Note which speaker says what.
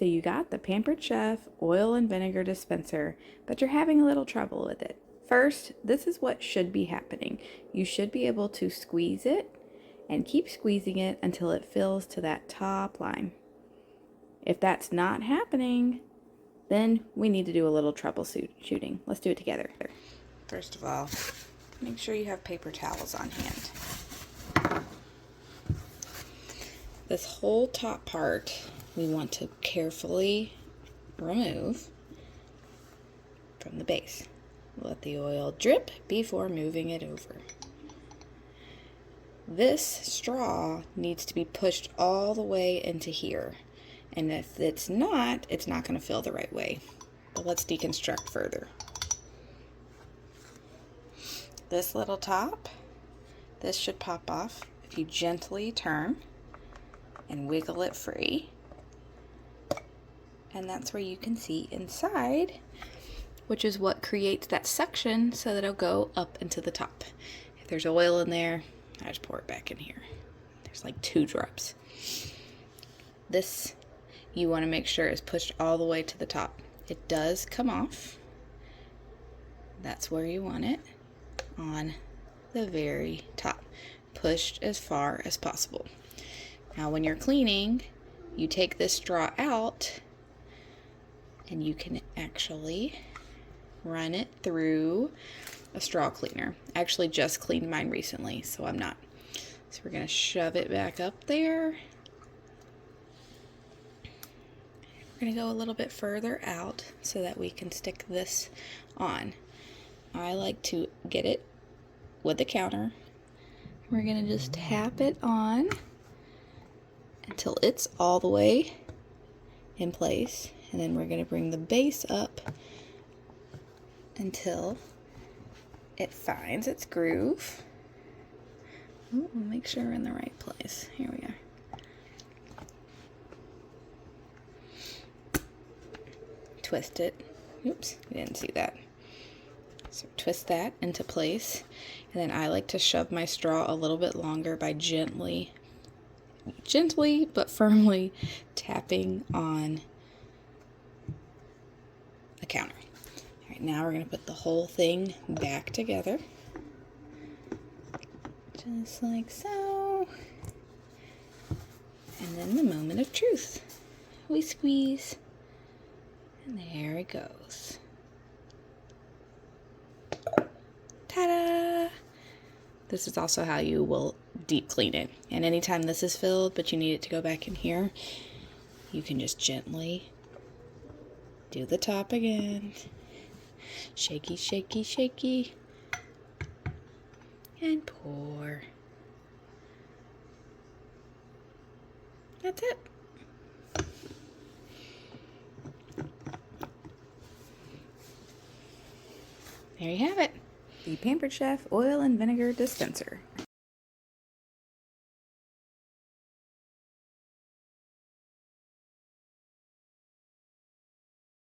Speaker 1: So you got the Pampered Chef Oil and Vinegar Dispenser, but you're having a little trouble with it. First, this is what should be happening. You should be able to squeeze it and keep squeezing it until it fills to that top line. If that's not happening, then we need to do a little troubleshooting. Let's do it together. First of all, make sure you have paper towels on hand. This whole top part we want to carefully remove from the base. Let the oil drip before moving it over. This straw needs to be pushed all the way into here. And if it's not going to fill the right way. But let's deconstruct further. This little top, this should pop off if you gently turn and wiggle it free. And that's where you can see inside, which is what creates that suction so that it'll go up into the top. If there's oil in there, I just pour it back in here. There's like 2 drops. This you want to make sure is pushed all the way to the top. It does come off. That's where you want it, on the very top. Pushed as far as possible. Now when you're cleaning, you take this straw out and you can actually run it through a straw cleaner. I actually just cleaned mine recently, so I'm not. So we're going to shove it back up there. We're going to go a little bit further out so that we can stick this on. I like to get it with the counter. We're going to just tap it on until it's all the way in place. And then we're going to bring the base up until it finds its groove. Ooh, make sure we're in the right place. Here we are. Twist it. Oops, you didn't see that. So twist that into place. And then I like to shove my straw a little bit longer by gently but firmly tapping on the counter. All right, now we're going to put the whole thing back together. Just like so. And then the moment of truth. We squeeze. And there it goes. Ta-da! This is also how you will deep clean it. And anytime this is filled, but you need it to go back in here, you can just gently do the top again. Shaky, shaky, shaky. And pour. That's it. There you have it. The Pampered Chef Oil and Vinegar Dispenser.